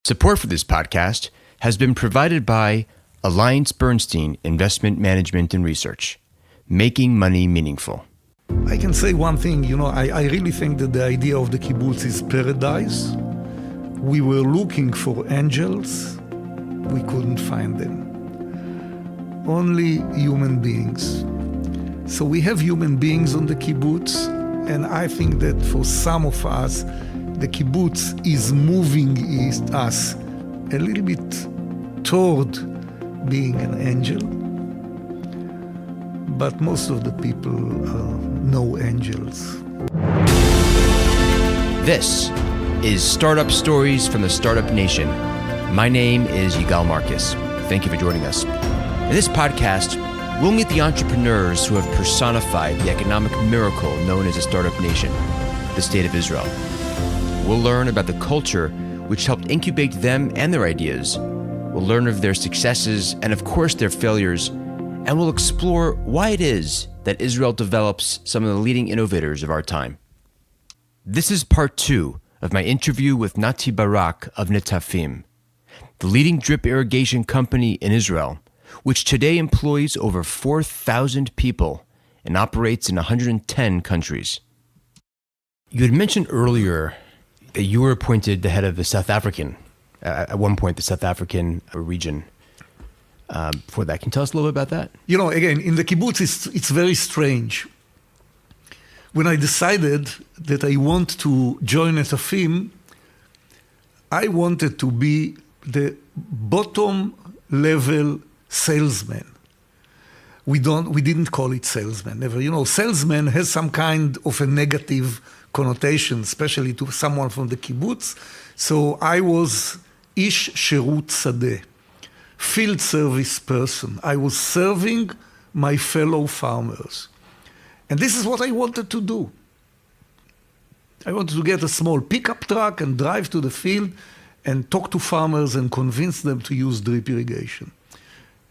Support for this podcast has been provided by Alliance Bernstein Investment Management and Research, making money meaningful. I can say one thing, I really think that the idea of the kibbutz is paradise. We were looking for angels, we couldn't find them. Only human beings. So we have human beings on the kibbutz, and I think that for some of us, the kibbutz is moving us a little bit toward being an angel. But most of the people are no angels. This is Startup Stories from the Startup Nation. My name is Yigal Marcus. Thank you for joining us. In this podcast, we'll meet the entrepreneurs who have personified the economic miracle known as the Startup Nation, the State of Israel. We'll learn about the culture which helped incubate them and their ideas. We'll learn of their successes and, of course, their failures. And we'll explore why it is that Israel develops some of the leading innovators of our time. This is part 2 of my interview with Naty Barak of Netafim, the leading drip irrigation company in Israel, which today employs over 4,000 people and operates in 110 countries. You had mentioned earlier that you were appointed the head of the South African, at one point, the South African region. For that, can you tell us a little bit about that? Again, in the kibbutz, it's very strange. When I decided that I want to join Netafim, I wanted to be the bottom level salesman. We didn't call it salesman, never. Salesman has some kind of a negative connotation, especially to someone from the kibbutz. So I was ish shirut sadeh, field service person. I was serving my fellow farmers. And this is what I wanted to do. I wanted to get a small pickup truck and drive to the field and talk to farmers and convince them to use drip irrigation.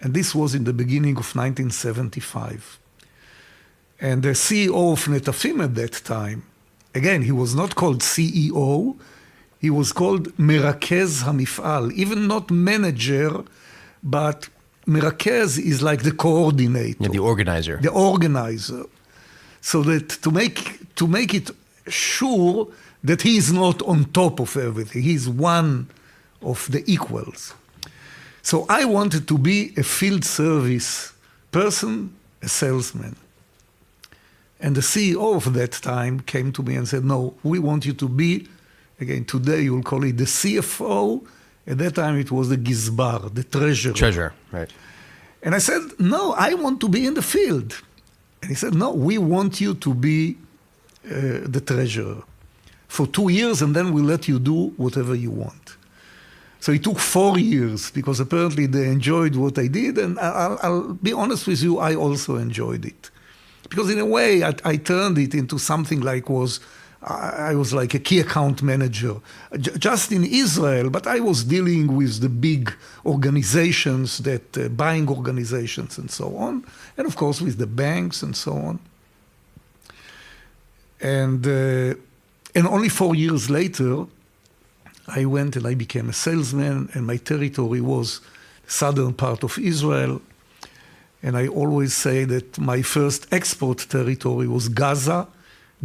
And this was in the beginning of 1975. And the CEO of Netafim at that time, again, he was not called CEO, he was called Merakez HaMif'al, even not manager, but Merakez is like the coordinator. Yeah, the organizer. The organizer. So that to make it sure that he is not on top of everything, he is one of the equals. So I wanted to be a field service person, a salesman. And the CEO of that time came to me and said, no, we want you to be, again, today you'll call it the CFO. At that time it was the Gizbar, the treasurer. Treasurer, right. And I said, no, I want to be in the field. And he said, no, we want you to be the treasurer for 2 years, and then we'll let you do whatever you want. So it took 4 years, because apparently they enjoyed what I did, and I'll be honest with you, I also enjoyed it. Because in a way, I turned it into something like I was like a key account manager, just in Israel, but I was dealing with the big organizations, buying organizations and so on, and of course with the banks and so on. And only 4 years later, I went and I became a salesman, and my territory was the southern part of Israel. And I always say that my first export territory was Gaza.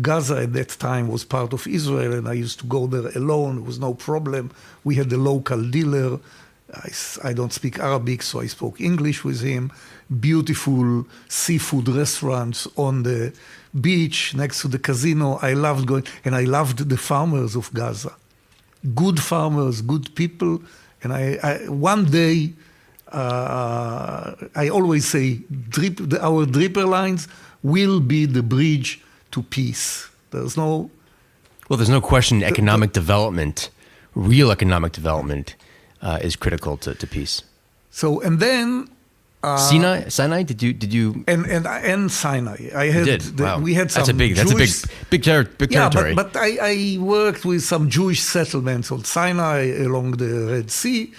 Gaza at that time was part of Israel, and I used to go there alone. It was no problem. We had a local dealer. I don't speak Arabic, so I spoke English with him. Beautiful seafood restaurants on the beach next to the casino. I loved going, and I loved the farmers of Gaza. Good farmers, good people. And one day, I always say, our dripper lines will be the bridge to peace. There's no question economic development, real economic development, is critical to peace. So, and then Sinai? Did you? And Sinai. I had. Wow. We had some. That's a big territory. Yeah, but I worked with some Jewish settlements on Sinai along the Red Sea,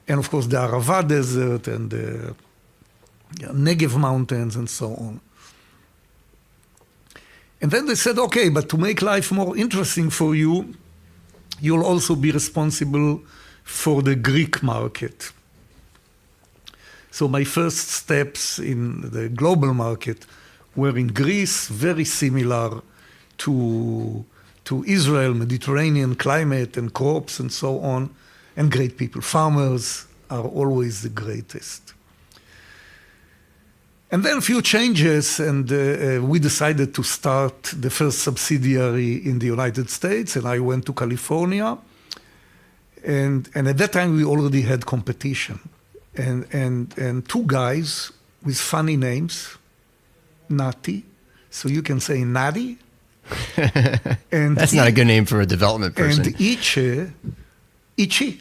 and of course the Arava Desert and the Negev mountains and so on. And then they said, okay, but to make life more interesting for you, you'll also be responsible for the Greek market. So my first steps in the global market were in Greece, very similar to Israel, Mediterranean climate and crops and so on, and great people. Farmers are always the greatest. And then a few changes, and we decided to start the first subsidiary in the United States, and I went to California. And at that time, we already had competition. And two guys with funny names, Naty, so you can say Naty. And that's not a good name for a development person. And Ichi.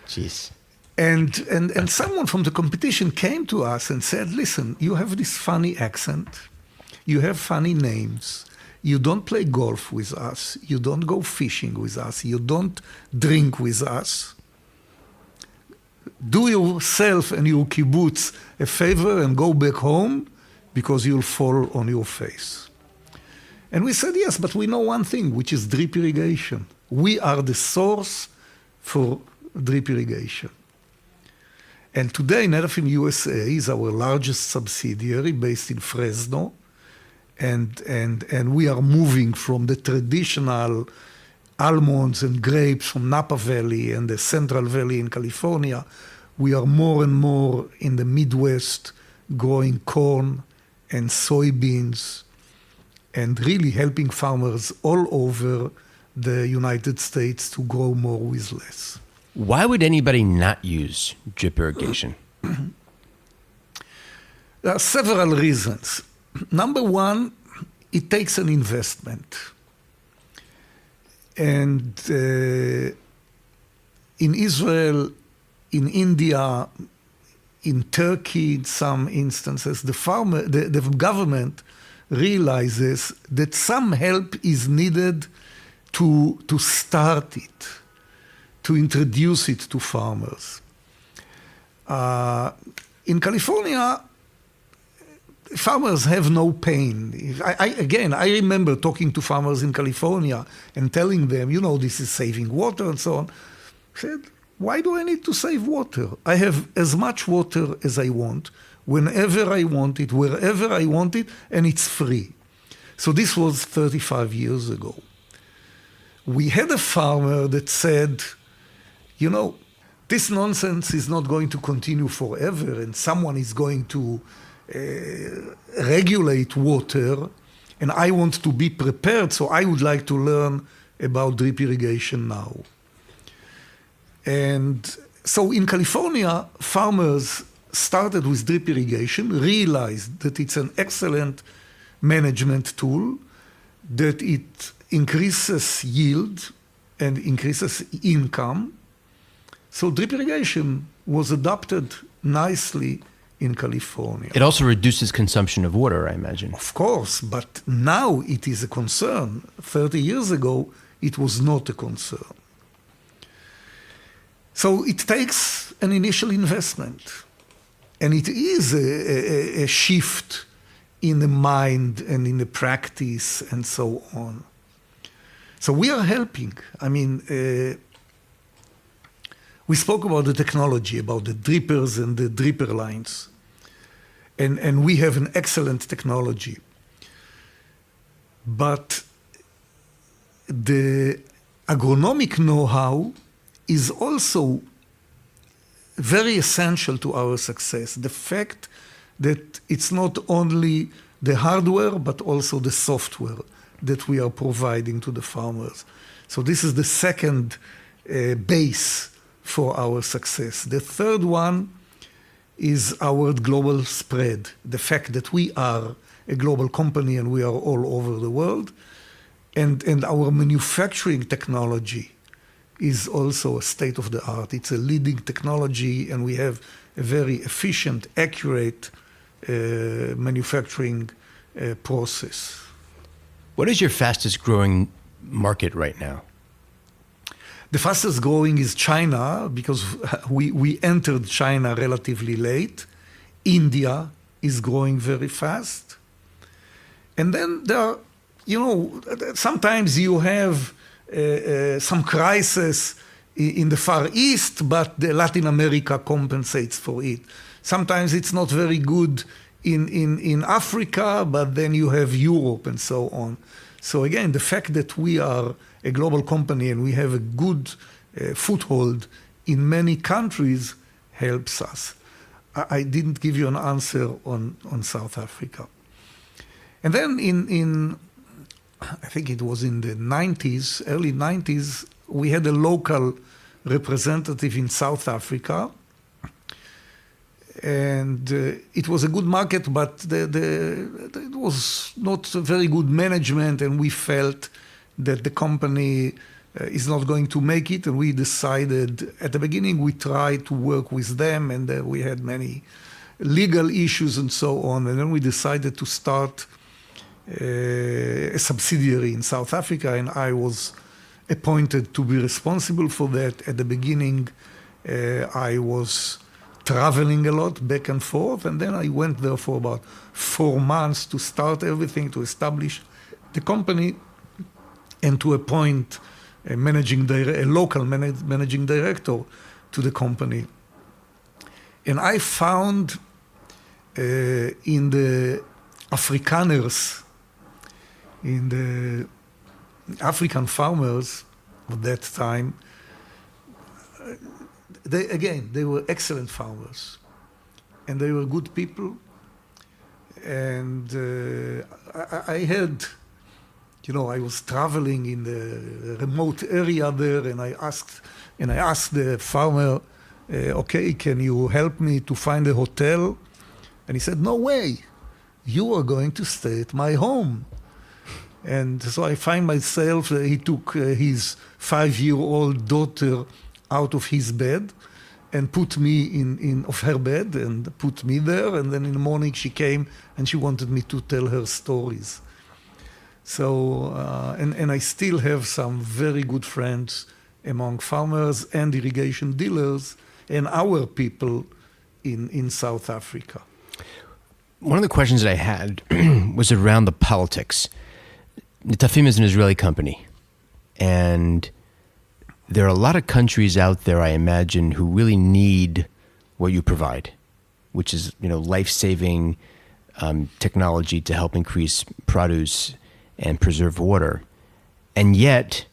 Jeez. And someone from the competition came to us and said, listen, you have this funny accent, you have funny names, you don't play golf with us, you don't go fishing with us, you don't drink with us. Do yourself and your kibbutz a favor and go back home because you'll fall on your face. And we said, yes, but we know one thing, which is drip irrigation. We are the source for drip irrigation. And today, Netafim USA is our largest subsidiary based in Fresno. And we are moving from the traditional almonds and grapes from Napa Valley and the Central Valley in California. We are more and more in the Midwest growing corn and soybeans and really helping farmers all over the United States to grow more with less. Why would anybody not use drip irrigation? There are several reasons. Number one, it takes an investment. And in Israel, in India, in Turkey, in some instances, the government realizes that some help is needed to start it, to introduce it to farmers. In California, farmers have no pain. I remember talking to farmers in California and telling them, this is saving water and so on. I said, why do I need to save water? I have as much water as I want, whenever I want it, wherever I want it, and it's free. So this was 35 years ago. We had a farmer that said, this nonsense is not going to continue forever, and someone is going to regulate water, and I want to be prepared, so I would like to learn about drip irrigation now. And so in California, farmers started with drip irrigation, realized that it's an excellent management tool, that it increases yield and increases income. So drip irrigation was adopted nicely in California. It also reduces consumption of water, I imagine. Of course, but now it is a concern. 30 years ago, it was not a concern. So it takes an initial investment. And it is a shift in the mind and in the practice and so on. So we are helping. We spoke about the technology, about the drippers and the dripper lines. And we have an excellent technology. But the agronomic know-how is also very essential to our success. The fact that it's not only the hardware, but also the software that we are providing to the farmers. So this is the second base for our success. The third one is our global spread, the fact that we are a global company and we are all over the world, and our manufacturing technology is also a state-of-the-art. It's a leading technology, and we have a very efficient, accurate manufacturing process. What is your fastest growing market right now? The fastest growing is China, because we entered China relatively late. India is growing very fast. And then there are, sometimes you have some crisis in the Far East, but Latin America compensates for it. Sometimes it's not very good in Africa, but then you have Europe and so on. So again, the fact that we are a global company and we have a good foothold in many countries helps us. I didn't give you an answer on South Africa. And then I think it was in the 90s, early 90s, we had a local representative in South Africa. And it was a good market, but it was not very good management, and we felt that the company is not going to make it. And we decided, at the beginning, we tried to work with them, and we had many legal issues and so on. And then we decided to start a subsidiary in South Africa, and I was appointed to be responsible for that. At the beginning, I was traveling a lot back and forth, and then I went there for about 4 months to start everything, to establish the company, and to appoint a local managing director to the company. And I found in the Afrikaners, in the African farmers at that time, they were excellent farmers, and they were good people. And I had, I was traveling in the remote area there, and I asked the farmer, okay, can you help me to find a hotel? And he said, no way, you are going to stay at my home. And so I find myself, he took his 5-year-old daughter out of his bed and put me of her bed and put me there. And then in the morning she came and she wanted me to tell her stories. So, and I still have some very good friends among farmers and irrigation dealers and our people in South Africa. One of the questions that I had was around the politics. Netafim is an Israeli company, and there are a lot of countries out there, I imagine, who really need what you provide, which is, life-saving technology to help increase produce and preserve water. And yet,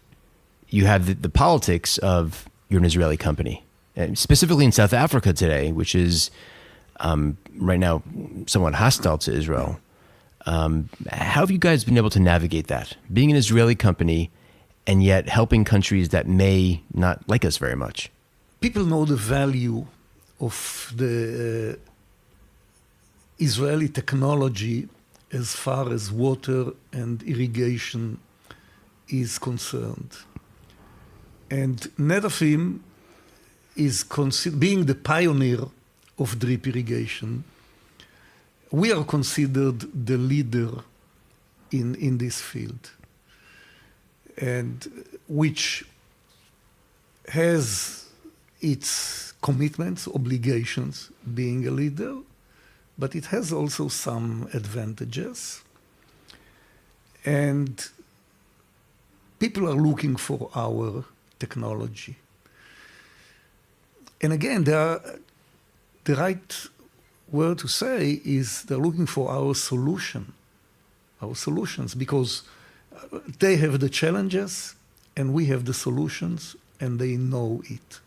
you have the politics of you're an Israeli company, and specifically in South Africa today, which is right now somewhat hostile to Israel. How have you guys been able to navigate that, being an Israeli company and yet helping countries that may not like us very much? People know the value of the Israeli technology as far as water and irrigation is concerned. And Netafim is being the pioneer of drip irrigation. We are considered the leader in this field, and which has its commitments, obligations, being a leader, but it has also some advantages. And people are looking for our technology. And again, the right word to say is they're looking for our solutions, because they have the challenges and we have the solutions, and they know it.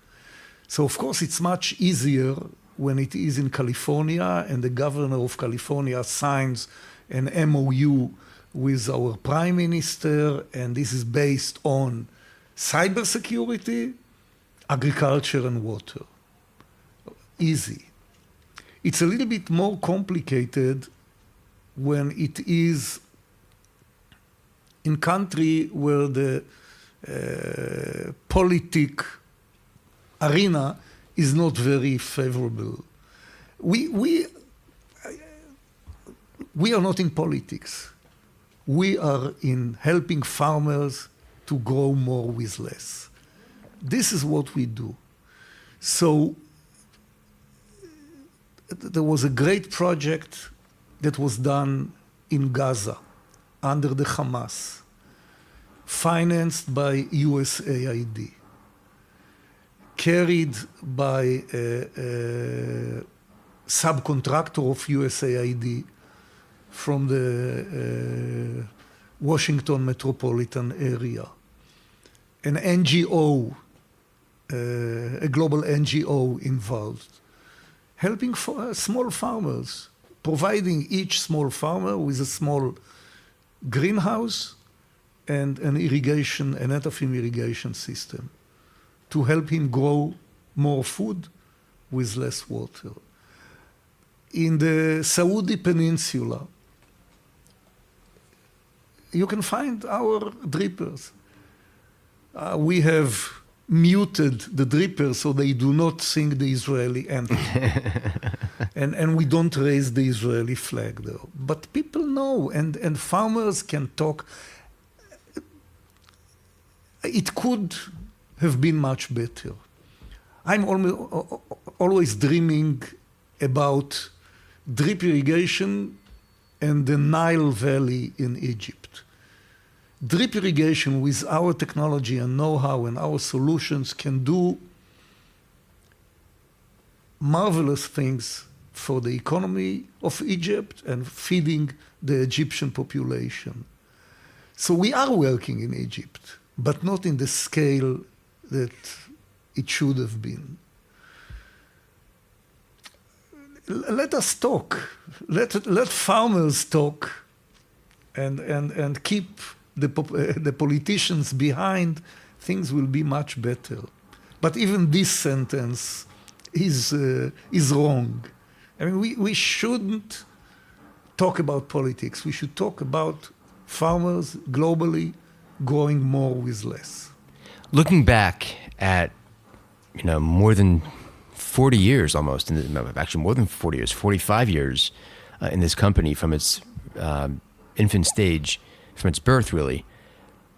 So of course it's much easier when it is in California and the governor of California signs an MOU with our prime minister, and this is based on cybersecurity, agriculture, and water. Easy. It's a little bit more complicated when it is in country where the politic arena is not very favorable. We are not in politics. We are in helping farmers to grow more with less. This is what we do. So there was a great project that was done in Gaza under the Hamas, financed by USAID. carried by a subcontractor of USAID from the Washington metropolitan area, an NGO, a global NGO involved, helping small farmers, providing each small farmer with a small greenhouse and an Netafim irrigation system to help him grow more food with less water. In the Saudi Peninsula, you can find our drippers. We have muted the drippers so they do not sing the Israeli anthem. and we don't raise the Israeli flag, though. But people know, and farmers can talk. It could have been much better. I'm always dreaming about drip irrigation and the Nile Valley in Egypt. Drip irrigation with our technology and know-how and our solutions can do marvelous things for the economy of Egypt and feeding the Egyptian population. So we are working in Egypt, but not in the scale that it should have been. Let us talk. Let farmers talk and keep the politicians behind. Things will be much better. But even this sentence is wrong. I mean, we shouldn't talk about politics. We should talk about farmers globally growing more with less. Looking back at, more than 40 years almost, actually more than 40 years, 45 years in this company from its infant stage, from its birth really,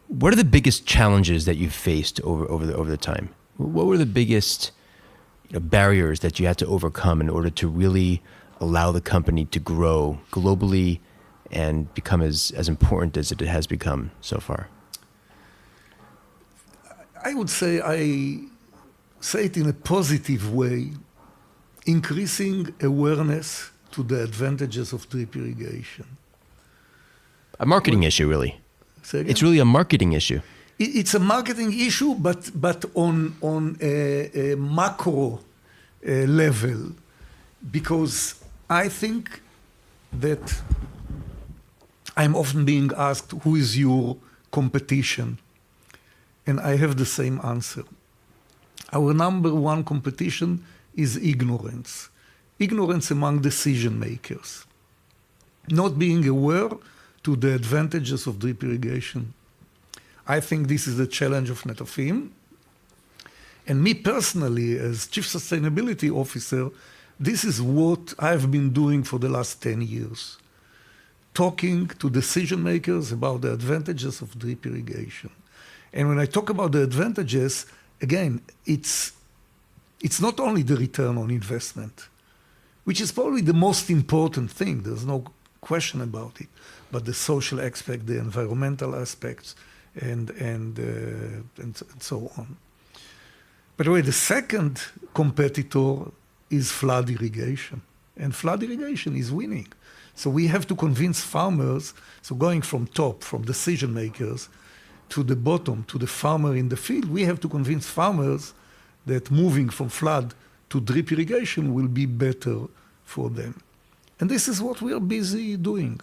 what are the biggest challenges that you've faced over the time? What were the biggest barriers that you had to overcome in order to really allow the company to grow globally and become as important as it has become so far? I would say I say it in a positive way, increasing awareness to the advantages of drip irrigation. A marketing issue, really. Say again? It's really a marketing issue. It's a marketing issue, but on a macro level, because I think that I'm often being asked, who is your competition? And I have the same answer. Our number one competition is ignorance. Ignorance among decision makers. Not being aware to the advantages of drip irrigation. I think this is the challenge of Netafim. And me personally, as Chief Sustainability Officer, this is what I've been doing for the last 10 years. Talking to decision makers about the advantages of drip irrigation. And when I talk about the advantages, again, it's not only the return on investment, which is probably the most important thing, there's no question about it, but the social aspect, the environmental aspects, and so on. By the way, the second competitor is flood irrigation, and flood irrigation is winning. So we have to convince farmers, so going from top, from decision makers, to the bottom, to the farmer in the field, we have to convince farmers that moving from flood to drip irrigation will be better for them. And this is what we are busy doing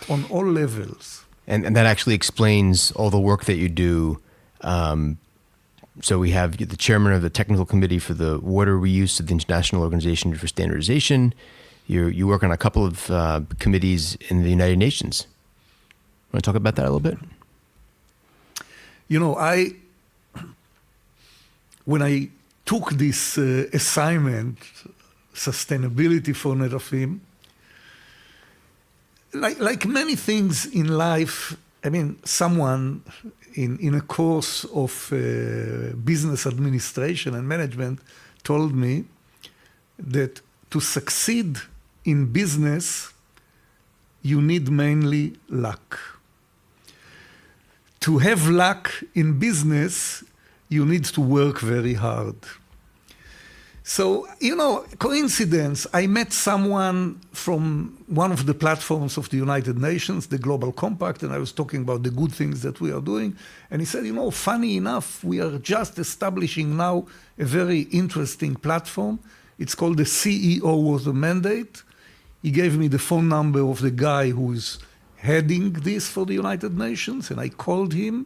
on all levels. And that actually explains all the work that you do. So we have the chairman of the technical committee for the water reuse of the International Organization for Standardization. You work on a couple of committees in the United Nations. Want to talk about that a little bit? When I took this assignment, sustainability for Netafim, like many things in life, I mean, someone in a course of business administration and management told me that to succeed in business, you need mainly luck. To have luck in business, you need to work very hard. So, coincidence, I met someone from one of the platforms of the United Nations, the Global Compact, and I was talking about the good things that we are doing. And he said, funny enough, we are just establishing now a very interesting platform. It's called the CEO Water Mandate. He gave me the phone number of the guy who is heading this for the United Nations, and I called him,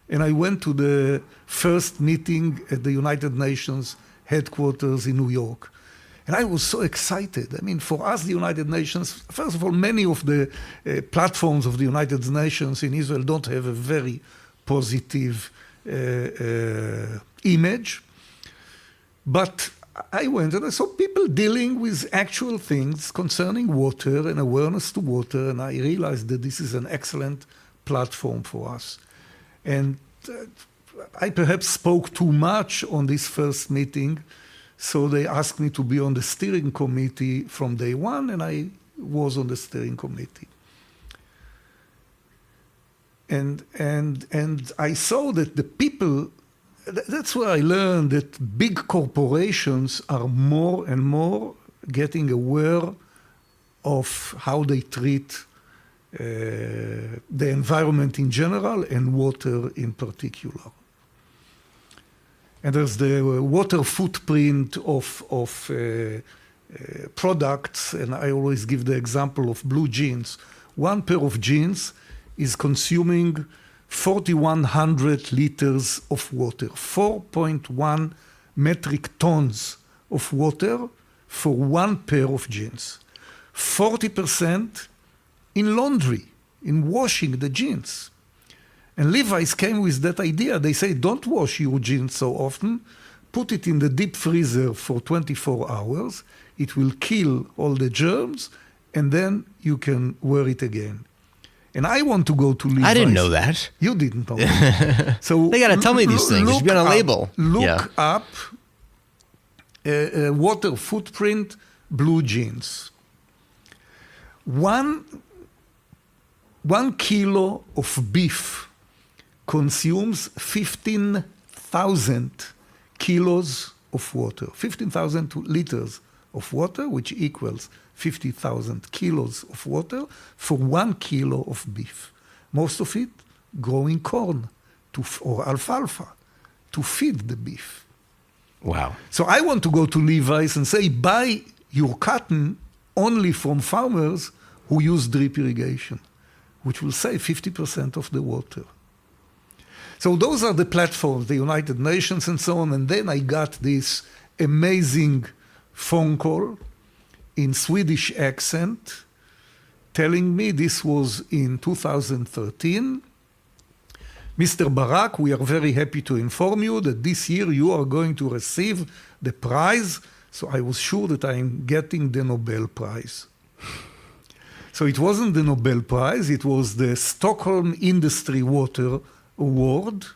and I went to the first meeting at the United Nations headquarters in New York. And I was so excited. I mean, for us, the United Nations, first of all, many of the platforms of the United Nations in Israel don't have a very positive image. But I went and I saw people dealing with actual things concerning water and awareness to water, and I realized that this is an excellent platform for us. And I perhaps spoke too much on this first meeting, so they asked me to be on the steering committee from day one, and I was on the steering committee. And I saw that the people, that's where I learned that big corporations are more and more getting aware of how they treat the environment in general and water in particular. And there's the water footprint of products, and I always give the example of blue jeans. One pair of jeans is consuming 4,100 liters of water, 4.1 metric tons of water for one pair of jeans. 40% in laundry, in washing the jeans. And Levi's came with that idea. They say, don't wash your jeans so often. Put it in the deep freezer for 24 hours. It will kill all the germs, and then you can wear it again. And I want to go to Levi's. I didn't know that. You didn't know that. So they got to tell me these things. It should be on a label. Look up water footprint blue jeans. One kilo of beef consumes 15,000 kilos of water, 15,000 liters of water, which equals 50,000 kilos of water for 1 kilo of beef. Most of it growing corn or alfalfa to feed the beef. Wow. So I want to go to Levi's and say, buy your cotton only from farmers who use drip irrigation, which will save 50% of the water. So those are the platforms, the United Nations and so on. And then I got this amazing phone call in Swedish accent telling me, this was in 2013, Mr. Barak, we are very happy to inform you that this year you are going to receive the prize. So I was sure that I'm getting the Nobel Prize. So it wasn't the Nobel Prize, it was the Stockholm Industry Water Award.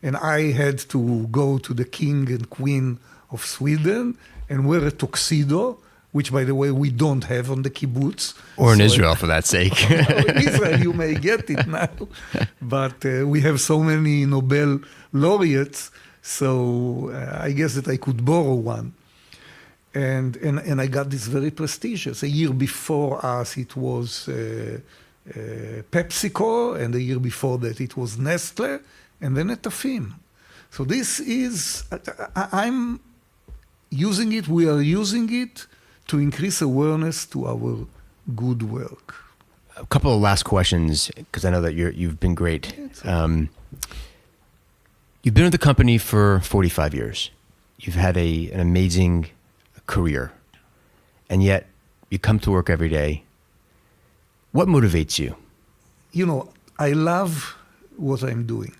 And I had to go to the King and Queen of Sweden and wear a tuxedo, which, by the way, we don't have on the kibbutz. Or in Israel, for that sake. In Israel, you may get it now. But we have so many Nobel laureates, so I guess that I could borrow one. And I got this very prestigious. A year before us, it was PepsiCo, and the year before that, it was Nestle, and then Netafim. So this is, I'm using it, we are using it to increase awareness to our good work. A couple of last questions, because I know that you've been great. You've been with the company for 45 years. You've had an amazing career, and yet you come to work every day. What motivates you? You know, I love what I'm doing.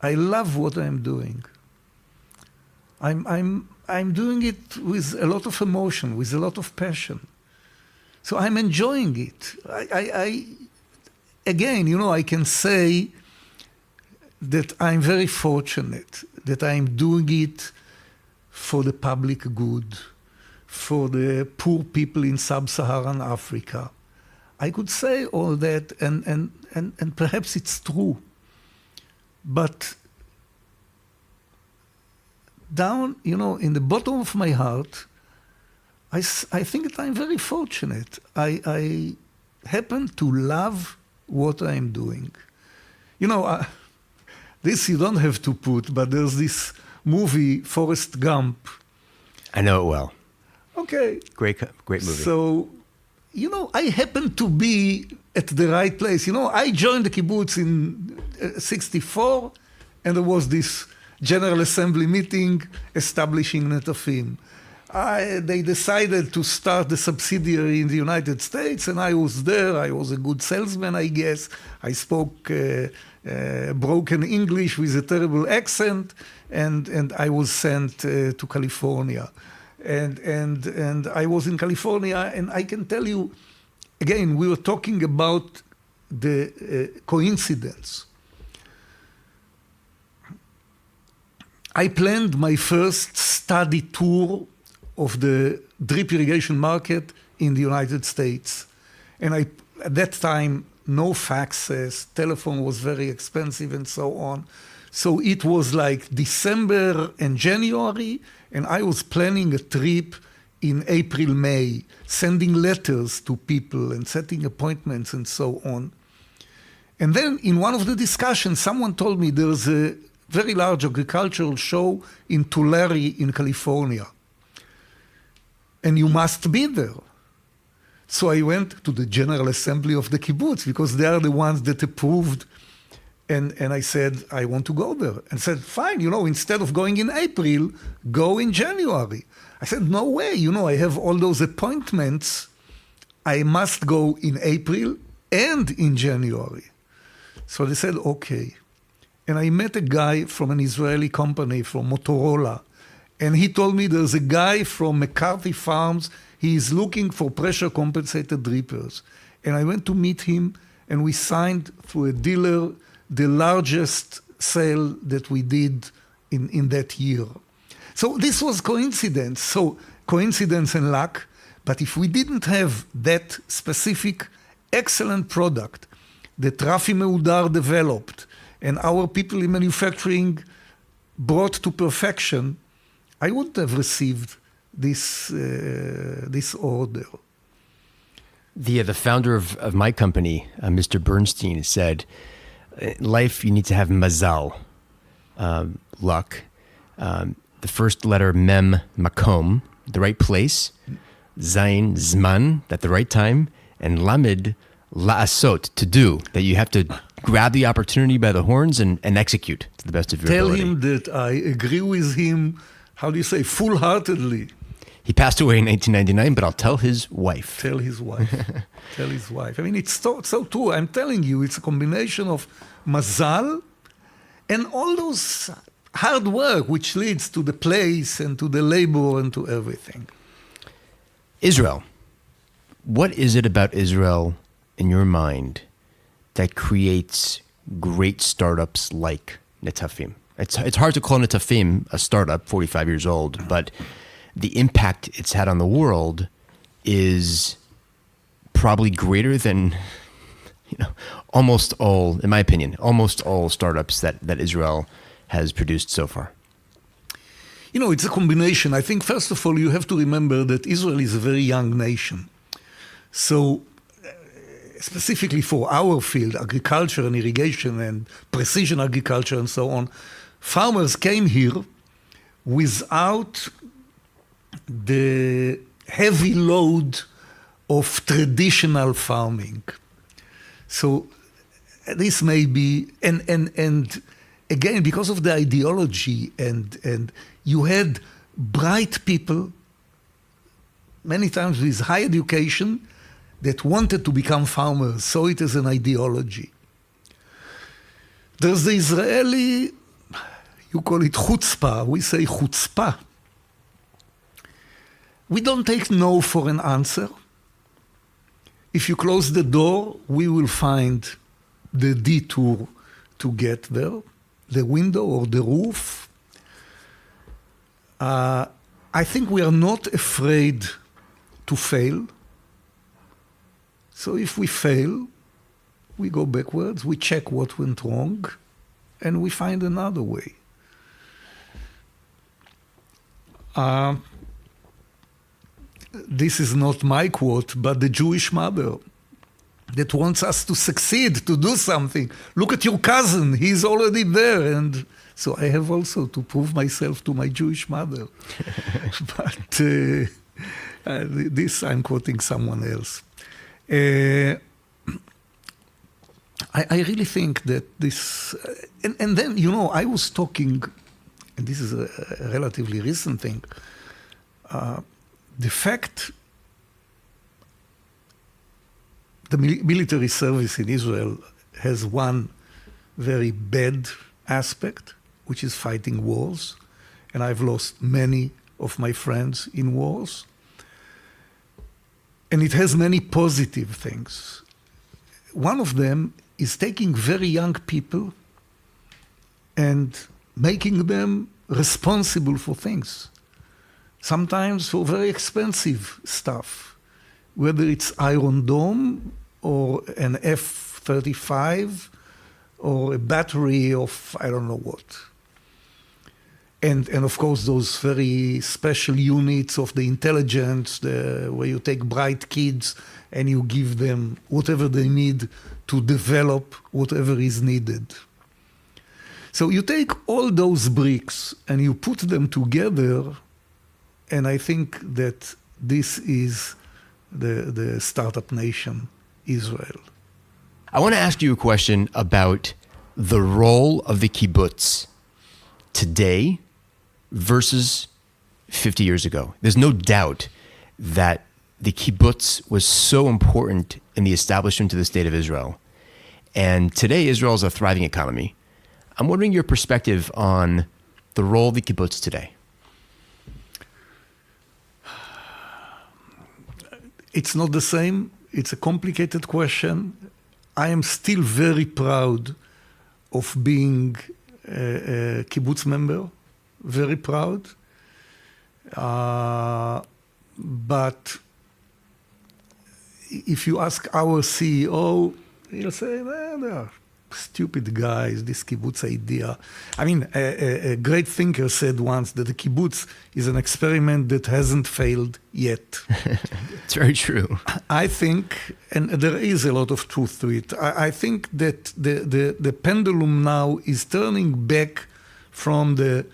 I love what I'm doing. I'm doing it with a lot of emotion, with a lot of passion. So I'm enjoying it. Again, you know, I can say that I'm very fortunate that I'm doing it for the public good, for the poor people in sub-Saharan Africa. I could say all that, and perhaps it's true. But down, in the bottom of my heart, I think that I'm very fortunate. I happen to love what I'm doing. This you don't have to put, but there's this movie, Forrest Gump. I know it well. Okay. Great movie. So, I happen to be at the right place. I joined the kibbutz in 64, and there was this General Assembly meeting establishing Netafim. They decided to start the subsidiary in the United States, and I was there. I was a good salesman, I guess. I spoke broken English with a terrible accent, and I was sent to California. And I was in California, and I can tell you, again, we were talking about the coincidence. I planned my first study tour of the drip irrigation market in the United States. And at that time, no faxes, telephone was very expensive and so on. So it was like December and January, and I was planning a trip in April, May, sending letters to people and setting appointments and so on. And then in one of the discussions, someone told me there's a very large agricultural show in Tulare in California. And you must be there. So I went to the General Assembly of the kibbutz because they are the ones that approved. And I said, I want to go there. And said, fine, instead of going in April, go in January. I said, no way, I have all those appointments. I must go in April and in January. So they said, okay. And I met a guy from an Israeli company, from Motorola. And he told me there's a guy from McCarthy Farms. He is looking for pressure-compensated drippers. And I went to meet him, and we signed through a dealer the largest sale that we did in that year. So this was coincidence. So coincidence and luck. But if we didn't have that specific excellent product that Rafi Meudar developed and our people in manufacturing brought to perfection, I wouldn't have received this order. The founder of my company, Mr. Bernstein, said, in life you need to have mazal, luck. The first letter, mem, makom, the right place, zayin, zman, at the right time, and lamed, la'asot, to do, that you have to grab the opportunity by the horns and execute to the best of your ability. Tell him that I agree with him, how do you say, full-heartedly. He passed away in 1999, but I'll tell his wife. Tell his wife. Tell his wife. I mean, it's so true. I'm telling you, it's a combination of mazal and all those hard work, which leads to the place and to the labor and to everything. Israel. What is it about Israel, in your mind, that creates great startups like Netafim? It's hard to call Netafim a startup, 45 years old, but the impact it's had on the world is probably greater than, almost all, in my opinion, almost all startups that Israel has produced so far. It's a combination. I think, first of all, you have to remember that Israel is a very young nation. So, specifically for our field, agriculture and irrigation and precision agriculture and so on, farmers came here without the heavy load of traditional farming. So this may be, and again, because of the ideology, and you had bright people, many times with high education, that wanted to become farmers, saw it as an ideology. There's the Israeli, you call it chutzpah, we say chutzpah. We don't take no for an answer. If you close the door, we will find the detour to get there, the window or the roof. I think we are not afraid to fail. So if we fail, we go backwards, we check what went wrong, and we find another way. This is not my quote, but the Jewish mother that wants us to succeed, to do something. Look at your cousin, he's already there. And so I have also to prove myself to my Jewish mother. But this I'm quoting someone else. I really think that this, and then, I was talking, and this is a relatively recent thing, the fact the military service in Israel has one very bad aspect, which is fighting wars, and I've lost many of my friends in wars. And it has many positive things. One of them is taking very young people and making them responsible for things. Sometimes for very expensive stuff, whether it's Iron Dome or an F-35 or a battery of I don't know what. And of course, those very special units of the intelligence, where you take bright kids and you give them whatever they need to develop whatever is needed. So you take all those bricks and you put them together, and I think that this is the startup nation, Israel. I want to ask you a question about the role of the kibbutz today versus 50 years ago. There's no doubt that the kibbutz was so important in the establishment of the state of Israel. And today, Israel is a thriving economy. I'm wondering your perspective on the role of the kibbutz today. It's not the same. It's a complicated question. I am still very proud of being a kibbutz member, very proud. But if you ask our CEO, he'll say, well, they are stupid guys, this kibbutz idea. I mean, a great thinker said once that the kibbutz is an experiment that hasn't failed yet. It's very true. I think, and there is a lot of truth to it, I think that the pendulum now is turning back from the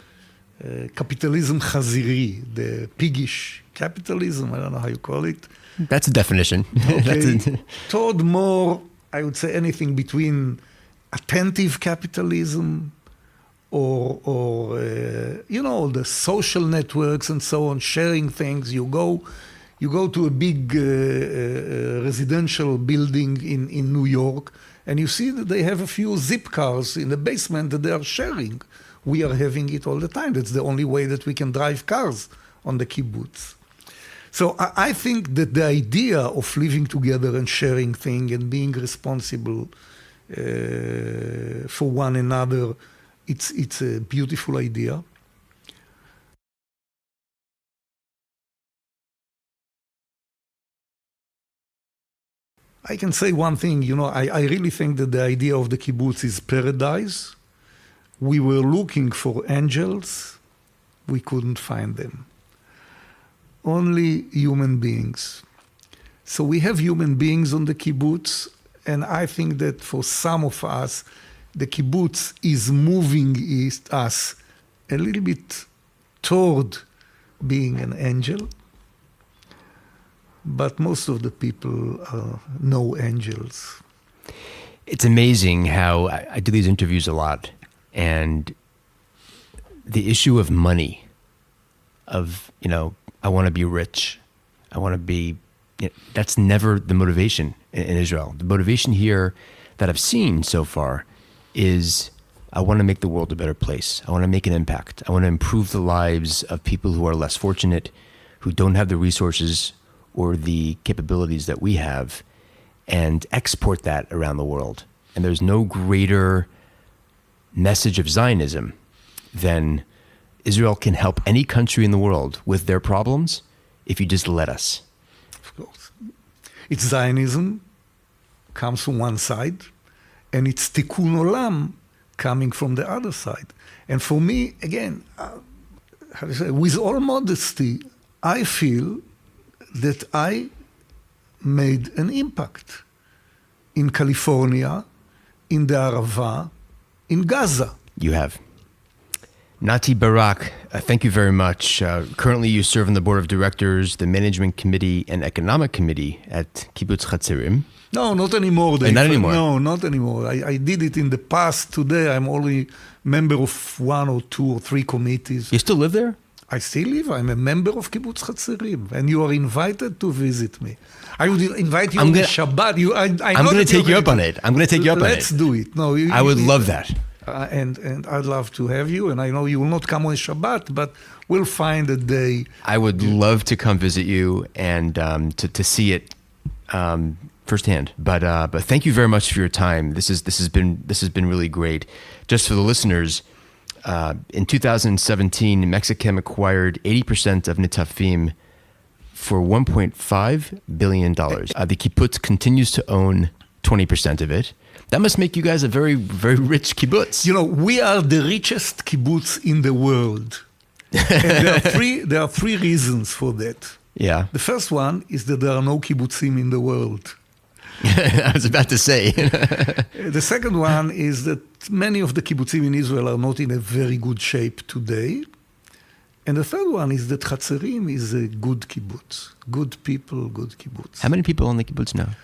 capitalism chaziri, the piggish capitalism, I don't know how you call it. That's a definition. Okay. Toward more, I would say, anything between attentive capitalism or the social networks and so on, sharing things. You go to a big residential building in New York, and you see that they have a few zip cars in the basement that they are sharing. We are having it all the time. That's the only way that we can drive cars on the kibbutz. So I think that the idea of living together and sharing things and being responsible for one another, it's a beautiful idea. I can say one thing, I really think that the idea of the kibbutz is paradise. We were looking for angels, we couldn't find them. Only human beings. So we have human beings on the kibbutz, and I think that for some of us, the kibbutz is moving us a little bit toward being an angel. But most of the people are no angels. It's amazing how I do these interviews a lot, and the issue of money, of, I want to be rich, I want to be, that's never the motivation in Israel. The motivation here that I've seen so far is I want to make the world a better place. I want to make an impact. I want to improve the lives of people who are less fortunate, who don't have the resources or the capabilities that we have, and export that around the world. And there's no greater message of Zionism than Israel can help any country in the world with their problems if you just let us. Of course. It's Zionism, comes from one side, and it's Tikkun Olam coming from the other side. And for me, again, how to say, with all modesty, I feel that I made an impact in California, in the Arava, in Gaza. You have. Naty Barak, thank you very much. Currently, you serve on the board of directors, the management committee, and economic committee at Kibbutz Chatzerim. No, not anymore. Not anymore? No, not anymore. I did it in the past. Today, I'm only member of 1 or 2 or 3 committees. You still live there? I still live. I'm a member of Kibbutz Chatzerim, and you are invited to visit me. I would invite you on Shabbat. I'm going to take you up on it. I'm going to take you up on it. Let's do it. No, I would love that. And I'd love to have you. And I know you will not come on Shabbat, but we'll find a day. I would love to come visit you and to see it firsthand. But thank you very much for your time. This has been really great. Just for the listeners, in 2017, Mexichem acquired 80% of Netafim for $1.5 billion. The kibbutz continues to own 20% of it. That must make you guys a very, very rich kibbutz. You know, we are the richest kibbutz in the world. And there are three reasons for that. Yeah. The first one is that there are no kibbutzim in the world. I was about to say. The second one is that many of the kibbutzim in Israel are not in a very good shape today. And the third one is that Chatzerim is a good kibbutz. Good people, good kibbutz. How many people on the kibbutz now?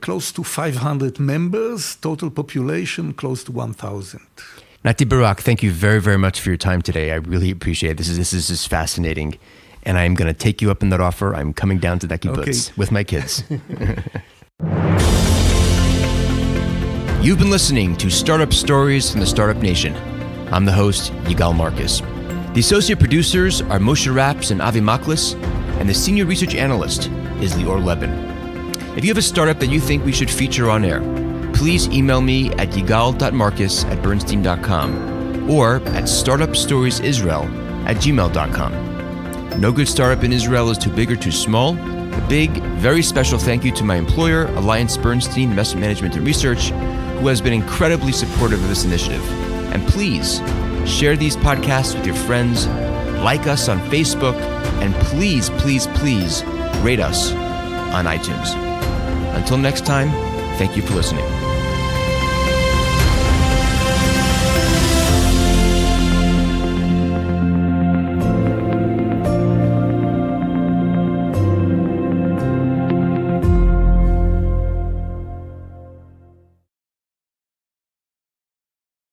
Close to 500 members, total population close to 1,000. Naty Barak, thank you very, very much for your time today. I really appreciate it. This is just fascinating. And I'm going to take you up on that offer. I'm coming down to that kibbutz with my kids. You've been listening to Startup Stories from the Startup Nation. I'm the host, Yigal Marcus. The associate producers are Moshe Raps and Avi Maklis, and the senior research analyst is Lior Leben. If you have a startup that you think we should feature on air, please email me at yigal.marcus@bernstein.com or at startupstoriesisrael@gmail.com. No good startup in Israel is too big or too small. A big, very special thank you to my employer, Alliance Bernstein Investment Management and Research, who has been incredibly supportive of this initiative. And please share these podcasts with your friends, like us on Facebook, and please, please, please rate us on iTunes. Until next time, thank you for listening.